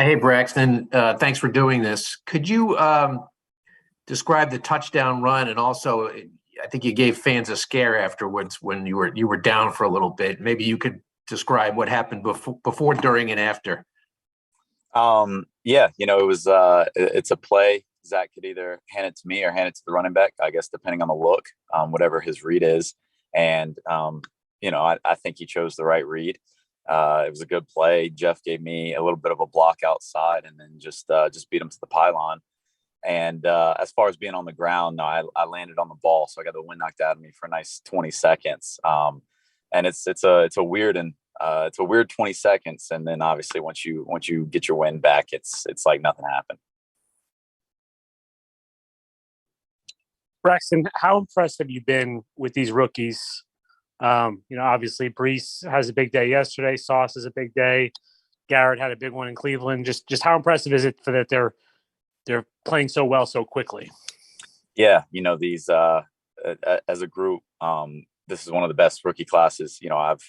Hey, Braxton, thanks for doing this. Could you describe the touchdown run, and also, I think you gave fans a scare afterwards when you were down for a little bit. Maybe you could describe what happened before, during, and after. Yeah, it's a play. Zach could either hand it to me or hand it to the running back, I guess, depending on the look, whatever his read is. And I think he chose the right read. It was a good play. Jeff gave me a little bit of a block outside, and then just beat him to the pylon. And as far as being on the ground, no, I landed on the ball, so I got the wind knocked out of me for a nice 20 seconds. And it's a weird 20 seconds, and then obviously once you get your wind back, it's like nothing happened. Braxton, how impressed have you been with these rookies? Obviously Brees has a big day yesterday. Sauce is a big day. Garrett had a big one in Cleveland. Just how impressive is it for that they're playing so well so quickly? Yeah, these as a group, this is one of the best rookie classes I've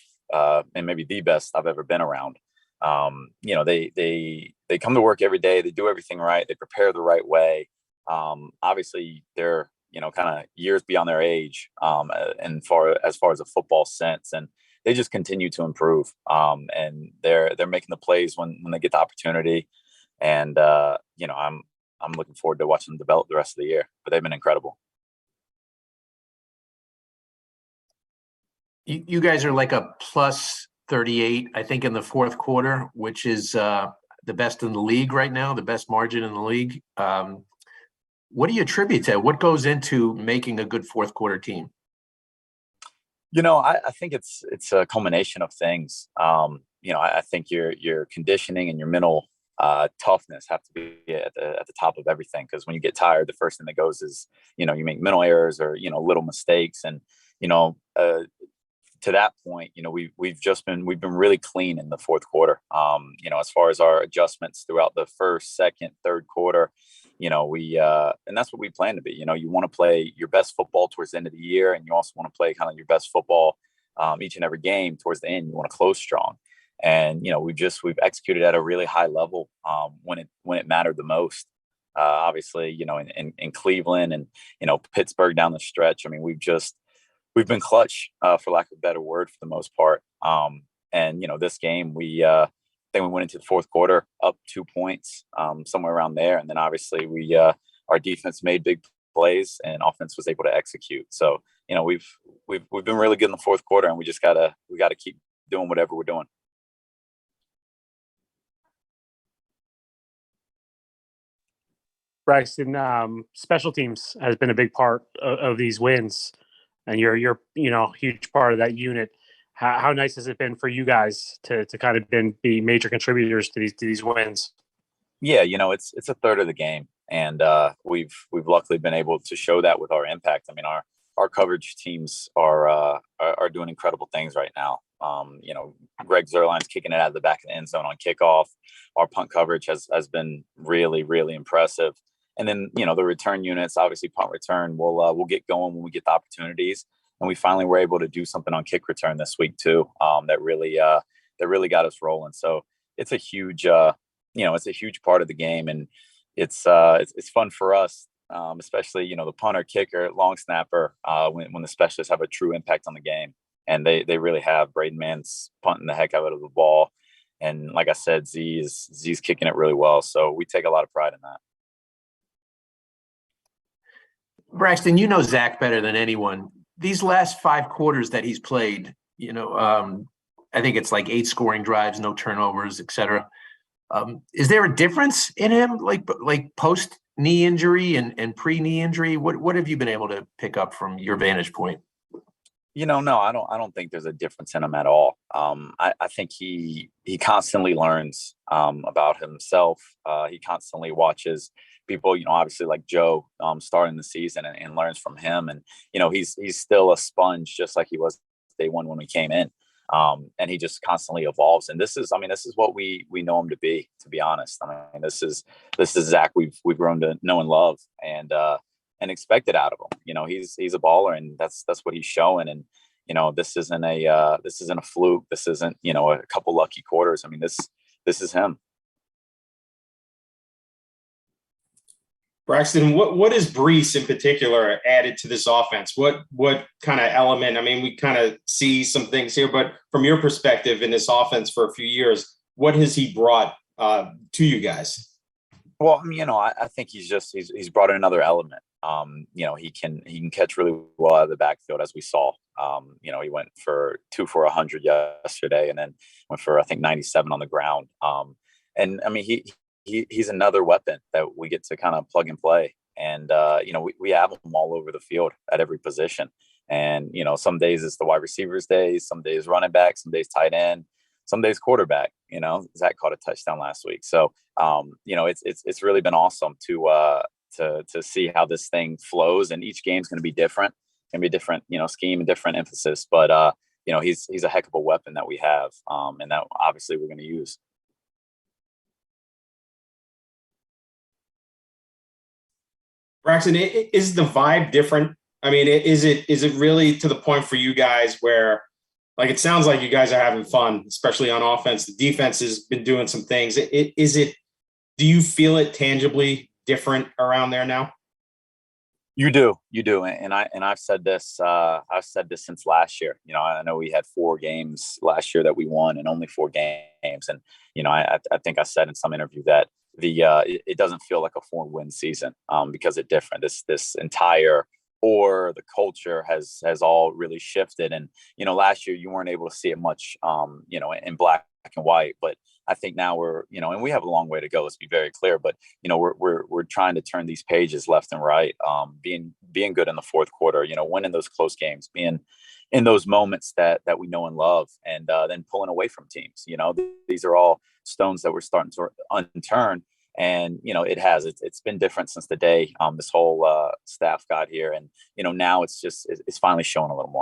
and maybe the best I've ever been around. They come to work every day. They do everything right. They prepare the right way. Obviously, they're kind of years beyond their age, and as far as a football sense, and they just continue to improve. And they're making the plays when they get the opportunity. And I'm looking forward to watching them develop the rest of the year. But they've been incredible. You guys are like a plus 38, I think, in the fourth quarter, which is the best in the league right now, the best margin in the league. What do you attribute to? What goes into making a good fourth quarter team? I think it's a culmination of things. I think your conditioning and your mental toughness have to be at the top of everything. Because when you get tired, the first thing that goes is you make mental errors or little mistakes. And you know uh, to that point, we've been really clean in the fourth quarter. As far as our adjustments throughout the first, second, third quarter, we and that's what we plan to be. You want to play your best football towards the end of the year, and you also want to play kind of your best football each and every game towards the end. You want to close strong, and we've executed at a really high level when it mattered the most. Obviously, in Cleveland and Pittsburgh down the stretch. I mean, we've been clutch, for lack of a better word, for the most part. And this game, I think we went into the fourth quarter up 2 points, somewhere around there, and then obviously our defense made big plays, and offense was able to execute. So we've been really good in the fourth quarter, and we gotta keep doing whatever we're doing. Braxton, special teams has been a big part of these wins, and you're huge part of that unit. How nice has it been for you guys to kind of be major contributors to these wins? Yeah, it's a third of the game, and we've luckily been able to show that with our impact. I mean, our coverage teams are doing incredible things right now. Greg Zerline's kicking it out of the back of the end zone on kickoff. Our punt coverage has been really, really impressive. And then the return units, obviously punt return, we'll get going when we get the opportunities. And we finally were able to do something on kick return this week too. That really got us rolling. So it's a huge it's a huge part of the game, and it's fun for us, especially the punter, kicker, long snapper, when the specialists have a true impact on the game, and they really have. Braden Mann's punting the heck out of the ball, and like I said, Z's kicking it really well. So we take a lot of pride in that. Braxton, you know Zach better than anyone. These last five quarters that he's played, I think it's like eight scoring drives, no turnovers, etc. Is there a difference in him, like post knee injury and pre knee injury? What have you been able to pick up from your vantage point? No, I don't think there's a difference in him at all. I think he constantly learns about himself. He constantly watches people, obviously like Joe, starting the season, and learns from him. And he's still a sponge, just like he was day one when we came in. And he just constantly evolves. And this is what we know him to be. To be honest, I mean, this is Zach we've grown to know and love, and expected out of him. He's a baller, and that's what he's showing. And this isn't a fluke. This isn't a couple lucky quarters. I mean, this is him. Braxton, what is Brees in particular added to this offense? What kind of element? I mean, we kind of see some things here, but from your perspective in this offense for a few years, what has he brought to you guys? Well, I mean, I think he's brought in another element. He can catch really well out of the backfield, as we saw. He went for 2 for 100 yesterday, and then went for, I think, 97 on the ground. And I mean, he's another weapon that we get to kind of plug and play. And we have him all over the field at every position. And some days it's the wide receivers days, some days running back, some days tight end, some days quarterback. Zach caught a touchdown last week. So it's really been awesome to see how this thing flows, and each game's going to be different. Going to be a different scheme and different emphasis, but he's a heck of a weapon that we have, and that obviously we're going to use. Braxton, is the vibe different? I mean, is it really to the point for you guys where, like, it sounds like you guys are having fun, especially on offense. The defense has been doing some things. Do you feel it tangibly different around there now? You do, and I've said this. I've said this since last year. I know we had 4 games last year that we won, and only 4 games. And I think I said in some interview that it doesn't feel like a 4-win season because it's different. This entire the culture has all really shifted. And last year you weren't able to see it much in black and white, but I think now we're and we have a long way to go, let's be very clear, but we're trying to turn these pages left and right, being good in the fourth quarter, winning those close games, being in those moments that we know and love, and then pulling away from teams. These are all stones that we're starting to unturn. And it's been different since the day this whole staff got here, and now it's finally showing a little more.